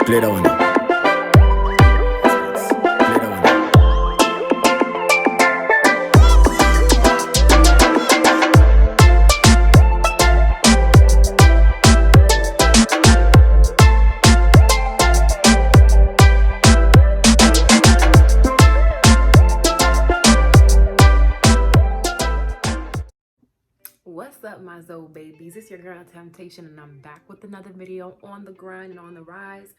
Play that one. What's up, my Zoe babies? It's your girl Tempthaitian, and I'm back with another video on the grind and on the rise.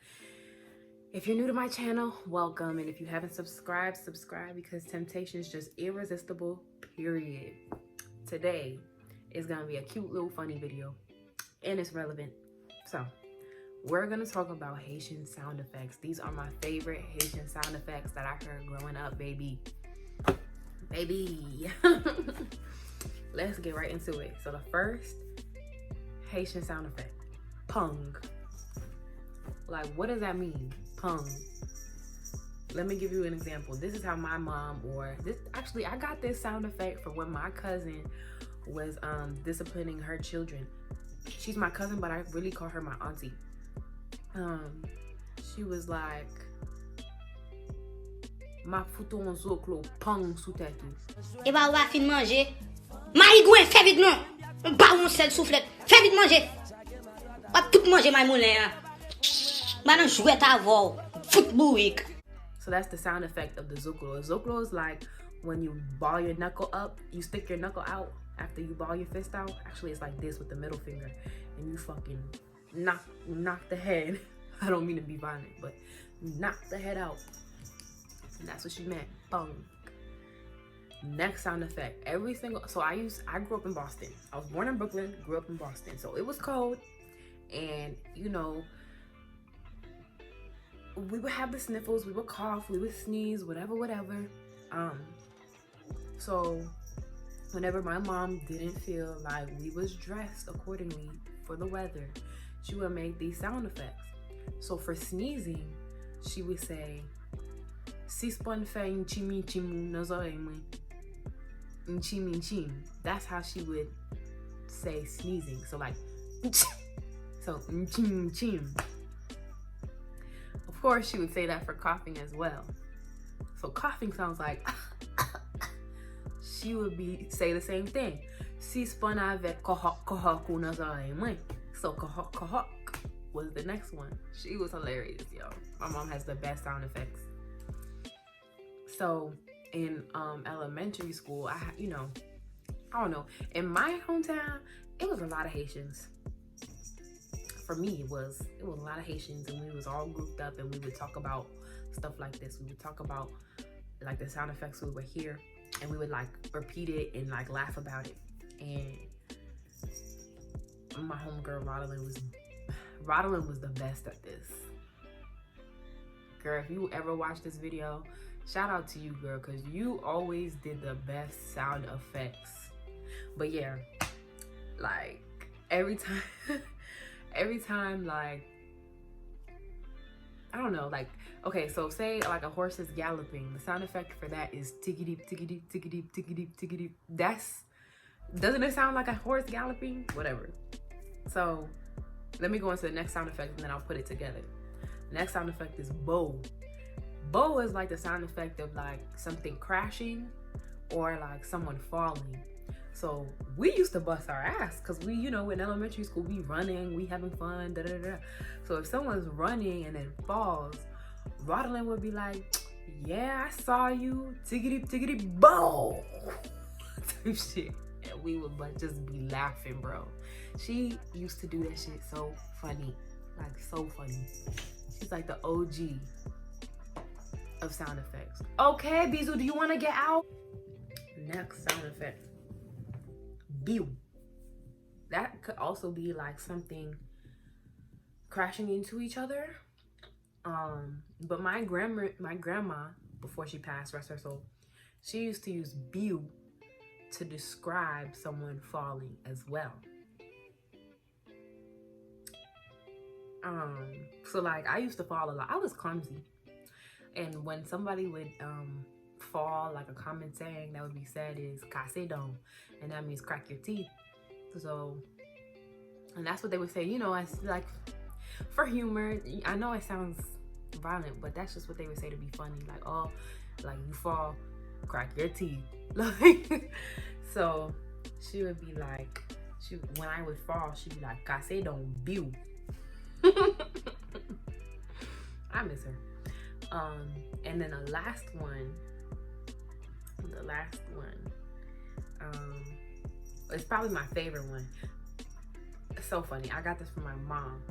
If you're new to my channel, welcome, and if you haven't subscribed, subscribe, because temptation is just irresistible, period. Today is gonna be a cute little funny video, and it's relevant. So we're gonna talk about Haitian sound effects. These are my favorite Haitian sound effects that I heard growing up, baby. Let's get right into it. So the first Haitian sound effect, pung. Like, what does that mean? Pung. Let me give you an example. This is how my mom, I got this sound effect for when my cousin was disciplining her children. She's my cousin, but I really call her my auntie. She was like, ma fouton Zukula pung sous tête. Et bah, on va fin manger. Maïgouin, fais vite non. Pas un seul soufflet. Fais vite manger. Pas tout manger, my moulin. Maintenant, jouer ta voix. Football. So that's the sound effect of the Zukula. Zukula is like when you ball your knuckle up, you stick your knuckle out after you ball your fist out. Actually, it's like this with the middle finger, and you fucking knock the head. I don't mean to be violent, but knock the head out. And that's what she meant. Bung. Next sound effect. I grew up in Boston. I was born in Brooklyn, grew up in Boston. So it was cold, and you know, we would have the sniffles, we would cough, we would sneeze, whatever. So whenever my mom didn't feel like we was dressed accordingly for the weather, she would make these sound effects. So for sneezing, she would say, "Sispon fe chimi chimu nazoemwe." Chim. That's how she would say sneezing. So like, so chim. Of course, she would say that for coughing as well. So coughing sounds like she would say the same thing. Si spon avec kohok unazaemwe. So kohok was the next one. She was hilarious, yo. My mom has the best sound effects. So in elementary school, I don't know, in my hometown it was a lot of Haitians. For me, it was a lot of Haitians, and we was all grouped up, and we would talk about stuff like this. We would talk about like the sound effects we would hear, and we would like repeat it and like laugh about it. And my homegirl Rodolin was the best at this. Girl, if you ever watch this video, shout out to you, girl, because you always did the best sound effects. But yeah, like every time, like, I don't know, like, okay, so say like a horse is galloping, the sound effect for that is ticky-deep, ticky-deep, ticky-deep, ticky-deep, ticky-deep. Doesn't it sound like a horse galloping? Whatever. So let me go into the next sound effect, and then I'll put it together. Next sound effect is bow. Bow is like the sound effect of like something crashing or like someone falling. So we used to bust our ass because we, in elementary school, we running, we having fun, So if someone's running and then falls, Rodolin would be like, "Yeah, I saw you, tiggity, bow," type shit. And we would just be laughing, bro. She used to do that shit so funny, like so funny. She's like the OG of sound effects. Okay, Bizu, do you want to get out? Next sound effect, biu. That could also be like something crashing into each other. But my grandma, before she passed, rest her soul, she used to use biu to describe someone falling as well. So like I used to fall a lot. I was clumsy. And when somebody would fall, like a common saying that would be said is "casse donc," and that means crack your teeth. So, and that's what they would say, as like for humor. I know it sounds violent, but that's just what they would say to be funny. Like, oh, like you fall, crack your teeth. Like, so she would be like, when I would fall, she'd be like, "Case don't view." I miss her. And then the last one, it's probably my favorite one. It's so funny. I got this from my mom.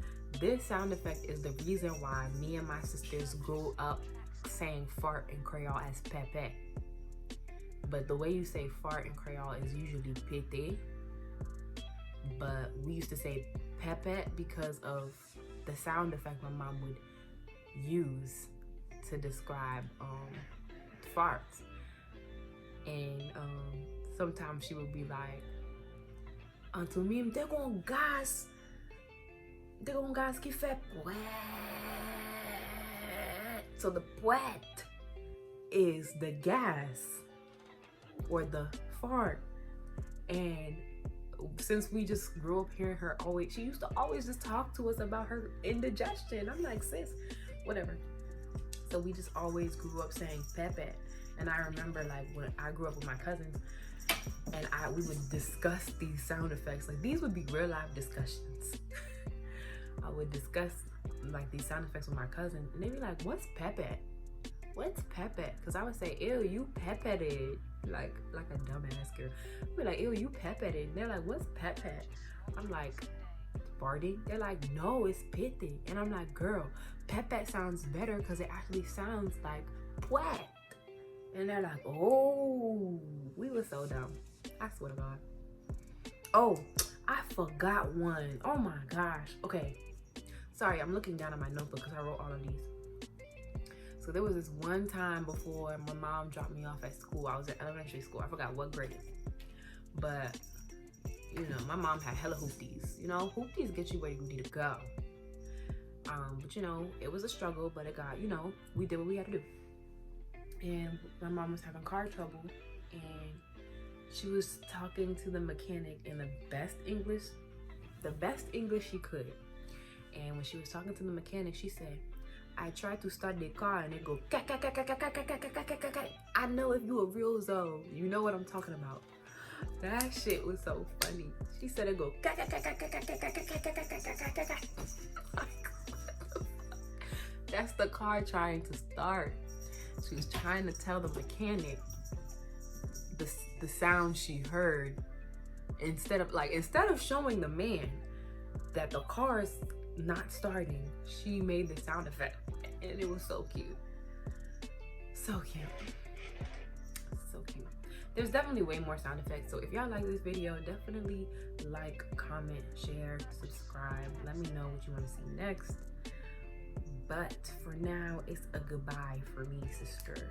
This sound effect is the reason why me and my sisters grew up saying fart in Creole as Pepe. But the way you say fart in Creole is usually Pepe. But we used to say Pepe because of the sound effect my mom would use to describe farts. And sometimes she would be like, "Anto mim, te gon gaz ki fe pwet." So the pwet is the gas or the fart. And since we just grew up hearing her always, she used to always just talk to us about her indigestion. I'm like, sis, whatever. So we just always grew up saying Pepe. And I remember like when I grew up with my cousins and we would discuss these sound effects. Like these would be real life discussions. I would discuss like these sound effects with my cousin and they'd be like, "What's Pepe? What's Pepe?" Because I would say, "Ew, you Pepe it." Like a dumbass girl. I'd be like, "Ew, you Pepe it." And they're like, "What's Pepe?" I'm like, "Farting." They're like, "No, it's pithy." And I'm like, "Girl, Pepe sounds better because it actually sounds like pwat." And they're like, "Oh, we were so dumb." I swear to God. Oh, I forgot one. Oh my gosh. Okay. Sorry, I'm looking down at my notebook because I wrote all of these. So there was this one time before my mom dropped me off at school. I was in elementary school. I forgot what grade. But, you know, my mom had hella hoopties. You know, hoopties get you where you need to go. But, you know, it was a struggle, but it got, you know, we did what we had to do. And my mom was having car trouble. And she was talking to the mechanic in the best English she could. And when she was talking to the mechanic, she said, "I tried to start the car and it go ka ka ka ka ka ka ka ka ka ka ka ka. I know if you a real Zoe, you know what I'm talking about." That shit was so funny. She said it go ka ka ka ka ka ka ka ka ka ka ka ka ka. That's the car trying to start. She was trying to tell the mechanic the sound she heard instead of showing the man that the car's not starting, she made the sound effect and it was so cute. So cute. So cute. There's definitely way more sound effects. So if y'all like this video, definitely like, comment, share, subscribe. Let me know what you want to see next. But for now, it's a goodbye for me, sister.